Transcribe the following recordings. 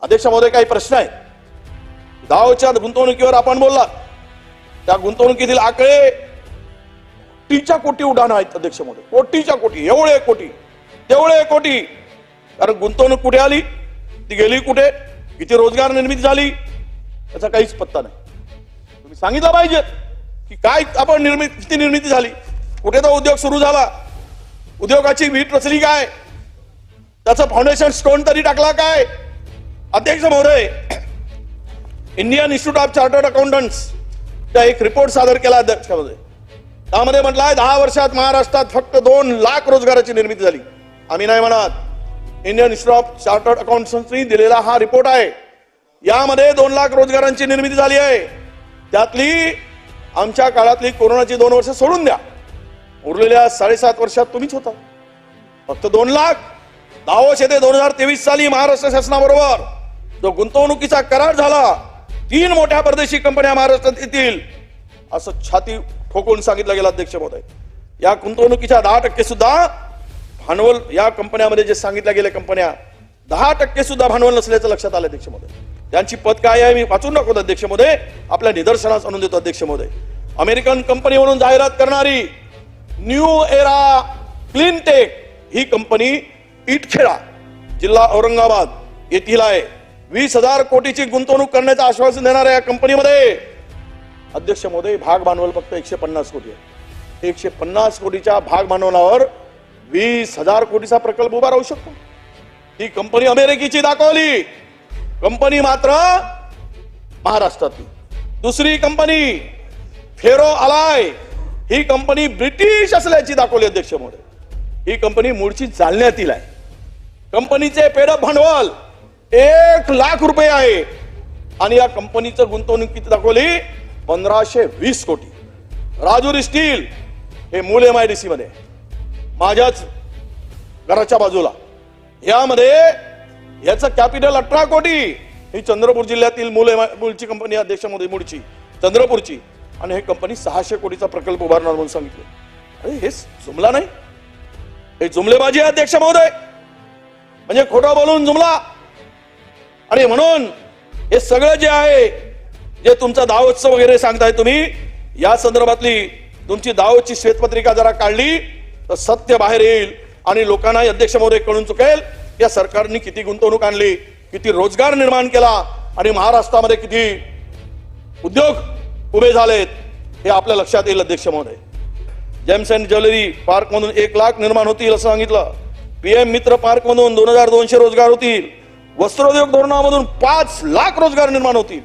अध्यक्ष महोदय, काही प्रश्न आहे. दावोच्या गुंतवणुकीवर आपण बोलला. त्या गुंतवणुकीतील आकडे कोटीच्या कोटी उडाण आहेत अध्यक्ष महोदय. कोटीच्या कोटी, एवढे कोटी तेवढे कोटी. कारण गुंतवणूक कुठे आली, ती गेली कुठे, किती रोजगार निर्मिती झाली याचा काहीच पत्ता नाही. तुम्ही सांगितलं पाहिजे की काय आपण किती निर्मिती झाली, कुठे तो उद्योग सुरू झाला, उद्योगाची वीट रचली काय, त्याचं फाउंडेशन स्टोन तरी टाकला काय. अध्यक्ष महोदय, Indian institute of chartered accountants चा एक रिपोर्ट सादर केला अध्यक्ष महोदय. त्यामध्ये म्हटलंय 10 वर्षात महाराष्ट्रात फक्त 2 लाख रोजगाराची निर्मिती झाली. आम्ही नाही म्हणत, इंडियन इन्स्टिट्यूट ऑफ चार्टर्ड अकाउंटंट्सनी दिलेला हा रिपोर्ट आहे. यामध्ये 2 लाख रोजगारांची निर्मिती झाली आहे. त्यातली आमच्या काळातली कोरोनाची 2 वर्ष सोडून द्या, उरलेल्या 7.5 वर्षात तुम्हीच होता. फक्त 2 लाख. दावोस येथे 2023 साली महाराष्ट्र शासनाबरोबर जो गुंतवणुकीचा करार झाला, 3 मोठ्या परदेशी कंपन्या महाराष्ट्रात येतील असं छाती ठोकून सांगितलं गेलं अध्यक्ष महोदय. या गुंतवणुकीच्या 10% सुद्धा भांडवल या कंपन्यामध्ये जे सांगितल्या गेल्या कंपन्या 10% सुद्धा भांडवल नसल्याचं लक्षात आलं अध्यक्ष महोदय. त्यांची पद काय आहे मी वाचून दाखवतो अध्यक्ष महोदय, आपल्या निदर्शनास आणून देतो अध्यक्ष महोदय. अमेरिकन कंपनी म्हणून जाहिरात करणारी न्यू एरा क्लीनटेक ही कंपनी इटखेडा, जिल्हा औरंगाबाद येथील आहे. 20,000 कोटीची गुंतवणूक करण्याचं आश्वासन देणाऱ्या या कंपनीमध्ये अध्यक्ष महोदय भाग भांडवल फक्त 150 कोटी आहे. 150 कोटीच्या भाग भांडवलावर 20,000 कोटीचा प्रकल्प उभा राहू शकतो. ही कंपनी अमेरिकेची दाखवली, कंपनी मात्र महाराष्ट्रातली. दुसरी कंपनी फेरो अलाय ही कंपनी ब्रिटिश असल्याची दाखवली अध्यक्ष महोदय. ही कंपनी मूळची जालन्यातील आहे. कंपनीचे पेडअप भांडवल 1 लाख रुपये आहे आणि या कंपनीचं गुंतवणूक किती दाखवली, 1520 कोटी. राजुरी स्टील हे मूळ MIDC मध्ये, माझ्याच घराच्या बाजूला. यामध्ये याचं कॅपिटल 18 कोटी. ही चंद्रपूर जिल्ह्यातील मूळची कंपनी अध्यक्ष महोदय, मूळची चंद्रपूरची. आणि हे कंपनी 600 कोटीचा प्रकल्प उभारणार म्हणून सांगितलं. अरे हे जुमला नाही, हे जुमलेबाजी आहे अध्यक्ष महोदय. म्हणजे खोटं बोलून जुमला. आणि म्हणून हे सगळं जे आहे, जे तुमचा दावोत्सव वगैरे सांगताय तुम्ही, या संदर्भातली तुमची दावोची श्वेतपत्रिका जरा काढली तर सत्य बाहेर येईल आणि लोकांना अध्यक्ष महोदय कळून चुकेल या सरकारने किती गुंतवणूक आणली, किती रोजगार निर्माण केला आणि महाराष्ट्रामध्ये किती उद्योग उभे झालेत हे आपल्या लक्षात येईल अध्यक्ष महोदय. जेम्स अँड ज्वेलरी पार्क मधून 1 लाख निर्माण होतील असं सांगितलं. PM मित्र पार्क मधून 2200 रोजगार होतील. वस्त्रोद्योग धोरणामधून 5 लाख रोजगार निर्माण होतील.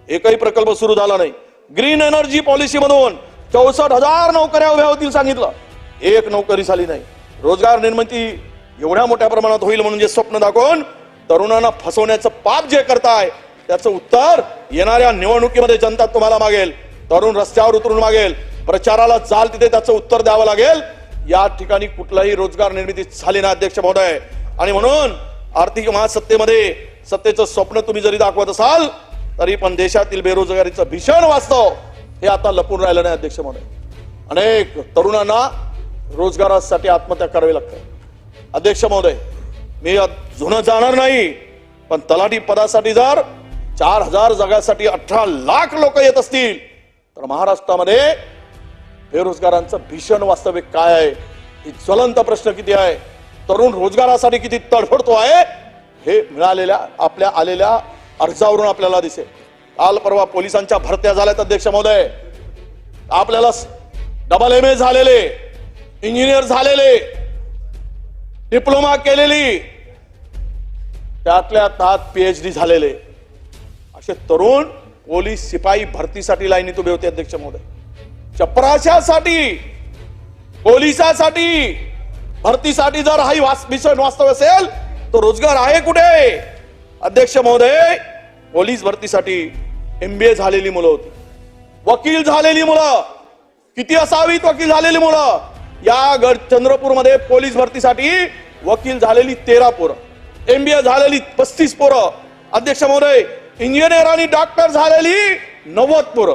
एकही प्रकल्प सुरू झाला नाही. ग्रीन एनर्जी पॉलिसी मधून 64,000 नोकऱ्या उभ्या होतील सांगितलं, एक नोकरी झाली नाही. रोजगार निर्मिती एवढ्या मोठ्या प्रमाणात होईल म्हणून जे स्वप्न दाखवून तरुणांना फसवण्याचं पाप जे करताय त्याचं उत्तर येणाऱ्या निवडणुकीमध्ये जनता तुम्हाला मागेल. तरुण रस्त्यावर उतरून मागेल, प्रचाराला जाल तिथे त्याचं उत्तर द्यावं लागेल. या ठिकाणी कुठलाही रोजगार निर्मिती झाली ना अध्यक्ष महोदय. आणि म्हणून आर्थिक महासत्तेमध्ये सत्तेचं स्वप्न तुम्ही जरी दाखवत असाल तरी पण देशातील बेरोजगारीचं भीषण वास्तव हे आता लपून राहिलं नाही अध्यक्ष महोदय. अनेक तरुणांना रोजगारासाठी आत्महत्या करावी लागते अध्यक्ष महोदय. मी जुनं जाणार नाही, पण तलाठी पदासाठी जर 4000 जागांसाठी 18 लाख लोक येत असतील तर महाराष्ट्रामध्ये बेरोजगारांचं भीषण वास्तव काय आहे, ही ज्वलंत प्रश्न किती आहे, तरुण रोजगारासाठी किती तडफडतो आहे हे मिळालेल्या आपल्या आलेल्या अर्जावरून आपल्याला दिसेल. काल परवा पोलिसांच्या भरत्या झाल्यात अध्यक्ष महोदय. आपल्याला डबल MA झालेले, इंजिनियर झालेले, डिप्लोमा केलेली, त्यातल्या त्यात PhD झालेले असे तरुण पोलीस शिपाई भरतीसाठी लाईनीत उभे होते अध्यक्ष महोदय. चपराशासाठी, पोलिसासाठी, भरतीसाठी जर हा भीषण वास्तव असेल तर रोजगार आहे कुठे अध्यक्ष महोदय. पोलीस भरतीसाठी MBA झालेली मुलं होती, वकील झालेली मुलं किती असावीत, वकील झालेली मुलं. या चंद्रपूरमध्ये पोलीस भरतीसाठी वकील झालेली 13 पोरं, MBA झालेली 35 पोरं अध्यक्ष महोदय, इंजिनियर आणि डॉक्टर झालेली 90 पोरं.